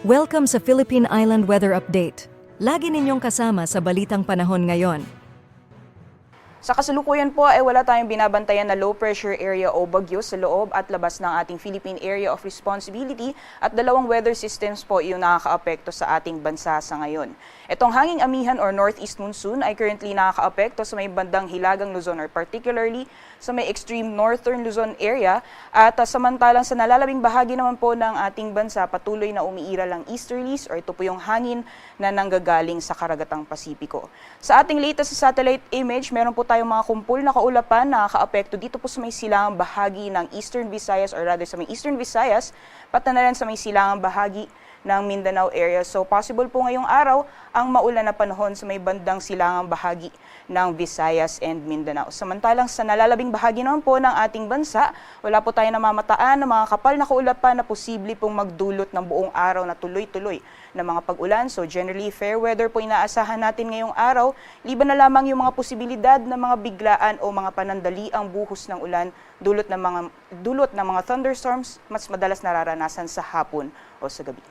Welcome sa Philippine Island Weather Update. Lagi ninyong kasama sa Balitang Panahon ngayon. Sa kasalukuyan po ay wala tayong binabantayan na low pressure area o bagyo sa loob at labas ng ating Philippine Area of Responsibility at dalawang weather systems po yung nakakaapekto sa ating bansa sa ngayon. Itong hanging amihan or northeast monsoon ay currently nakakaapekto sa may bandang Hilagang Luzon or particularly sa may extreme northern Luzon area at samantalang sa nalalabing bahagi naman po ng ating bansa patuloy na umiiral ang easterlies or ito po yung hangin na nanggagaling sa karagatang Pasipiko. Sa ating latest satellite image, meron po tayong mga kumpul na kaulapan na nakaapekto dito po sa may silangang bahagi ng Eastern Visayas or rather sa may Eastern Visayas, pati na rin sa may silangang bahagi ng Mindanao area. So possible po ngayong araw ang maulan na panahon sa may bandang silangang bahagi ng Visayas and Mindanao. Samantalang sa nalalabing bahagi naman po ng ating bansa, wala po tayo namamataan ng mga kapal na kaulapan na posible pong magdulot ng buong araw na tuloy-tuloy na mga pag-ulan. So generally fair weather po inaasahan natin ngayong araw, liban na lamang yung mga posibilidad ng mga biglaan o mga panandali ang buhos ng ulan dulot ng mga thunderstorms mas madalas nararanasan sa hapon o sa gabi.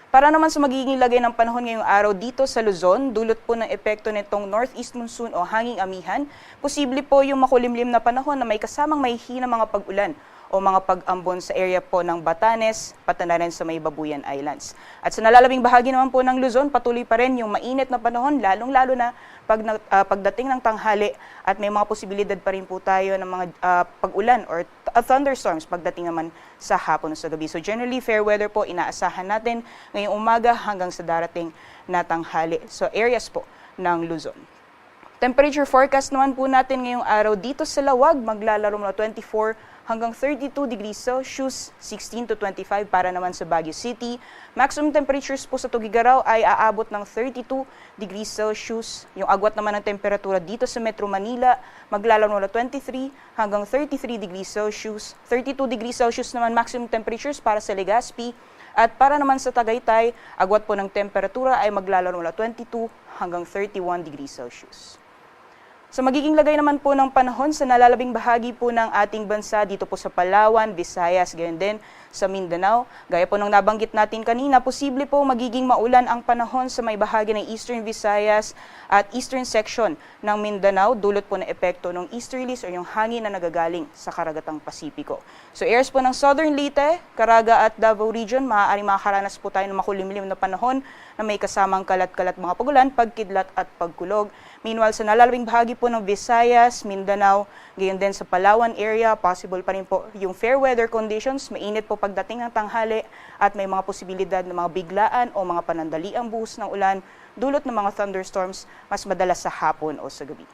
Para naman sa magiging lagay ng panahon ngayong araw dito sa Luzon, dulot po ng epekto nitong northeast monsoon o hanging amihan, posible po yung makulimlim na panahon na may kasamang mahihina mga pag-ulan o mga pag-ambon sa area po ng Batanes, pati na rin sa may Babuyan Islands. At sa nalalabing bahagi naman po ng Luzon, patuloy pa rin yung mainit na panahon, lalong-lalo na pagdating ng tanghali at may mga posibilidad pa rin po tayo ng mga pag-ulan or thunderstorms pagdating naman sa hapon o sa gabi. So generally, fair weather po inaasahan natin ngayong umaga hanggang sa darating na tanghali. So areas po ng Luzon. Temperature forecast naman po natin ngayong araw dito sa Lawag, maglalaro mula 24 hanggang 32 degrees Celsius, 16 to 25 para naman sa Baguio City. Maximum temperatures po sa Tugigaraw ay aabot ng 32 degrees Celsius. Yung agwat naman ng temperatura dito sa Metro Manila, maglalaro mula 23 hanggang 33 degrees Celsius. 32 degrees Celsius naman maximum temperatures para sa Legazpi. At para naman sa Tagaytay, agwat po ng temperatura ay maglalaro mula 22 hanggang 31 degrees Celsius. Sa magiging lagay naman po ng panahon sa nalalabing bahagi po ng ating bansa dito po sa Palawan, Visayas, gayon din sa Mindanao. Gaya po ng nabanggit natin kanina, posible po magiging maulan ang panahon sa may bahagi ng Eastern Visayas at Eastern section ng Mindanao, dulot po ng epekto ng easterlies o yung hangin na nagagaling sa karagatang Pasipiko. So areas po ng Southern Leyte, Caraga at Davao Region, maaaring makakaranas po tayo ng makulimlim na panahon na may kasamang kalat-kalat mga pagulan, pagkidlat at pagkulog. Meanwhile, sa nalalabing bahagi po ng Visayas, Mindanao, gayon din sa Palawan area, possible pa rin po yung fair weather conditions, mainit po pagdating ng tanghali at may mga posibilidad ng mga biglaan o mga panandaliang buhos ng ulan, dulot ng mga thunderstorms mas madalas sa hapon o sa gabi.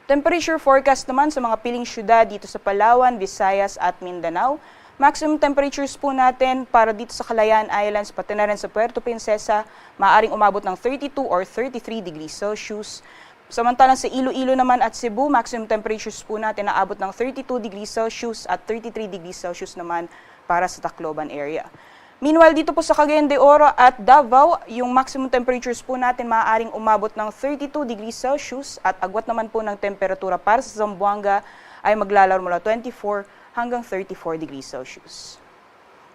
Temperature forecast naman sa mga piling syudad dito sa Palawan, Visayas at Mindanao. Maximum temperatures po natin para dito sa Kalayaan Islands, pati na rin sa Puerto Princesa, maaaring umabot ng 32 or 33 degrees Celsius. Samantalang sa Iloilo naman at Cebu, maximum temperatures po natin naabot ng 32 degrees Celsius at 33 degrees Celsius naman para sa Tacloban area. Meanwhile, dito po sa Cagayan de Oro at Davao, yung maximum temperatures po natin maaaring umabot ng 32 degrees Celsius at agwat naman po ng temperatura para sa Zamboanga ay maglalaro mula 24 hanggang 34 degrees Celsius.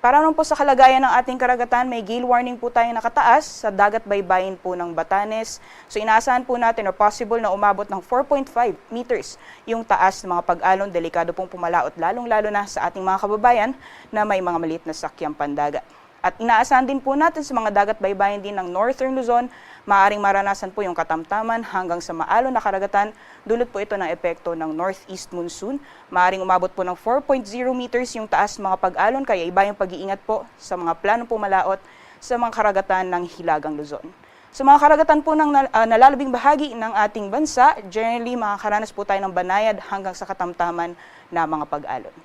Para naman po sa kalagayan ng ating karagatan, may gale warning po tayong nakataas sa dagat baybayin po ng Batanes. So inaasahan po natin or possible na umabot ng 4.5 meters yung taas ng mga pag-alon. Delikado pong pumalaot lalong-lalo na sa ating mga kababayan na may mga maliit na sakyang pandagat. At inaasahan din po natin sa mga dagat baybayin din ng Northern Luzon, maaaring maranasan po yung katamtaman hanggang sa maalon na karagatan. Dulot po ito ng epekto ng northeast monsoon. Maaaring umabot po ng 4.0 meters yung taas mga pag-alon, kaya iba yung pag-iingat po sa mga planong pumalaot sa mga karagatan ng Hilagang Luzon. Sa mga karagatan po ng nalalabing bahagi ng ating bansa, generally makakaranas po tayo ng banayad hanggang sa katamtaman na mga pag-alon.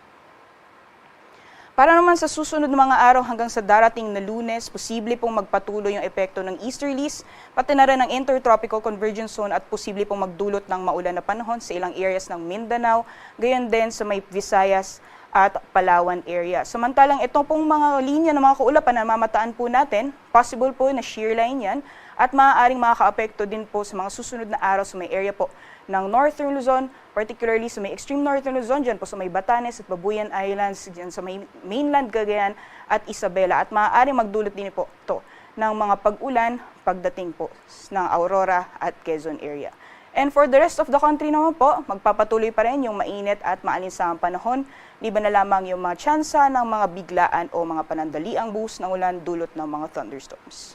Para naman sa susunod na mga araw hanggang sa darating na Lunes, posible pong magpatuloy yung epekto ng easterlies, pati na rin ang intertropical convergence zone at posible pong magdulot ng maulan na panahon sa ilang areas ng Mindanao, gayon din sa may Visayas at Palawan area. Samantalang ito pong mga linya ng mga kaulapan na mamataan po natin, possible po na shear line yan at maaaring makaka-apekto din po sa mga susunod na araw sa may area po ng Northern Luzon, particularly sa may extreme Northern Luzon, dyan po sa may Batanes at Babuyan Islands, dyan sa may mainland Cagayan at Isabela. At maaaring magdulot din po ito ng mga pag-ulan pagdating po ng Aurora at Quezon area. And for the rest of the country naman po, magpapatuloy pa rin yung mainit at maalinsangang panahon, liban na lamang yung mga tsansa ng mga biglaan o mga panandaliang buhos ng ulan dulot ng mga thunderstorms.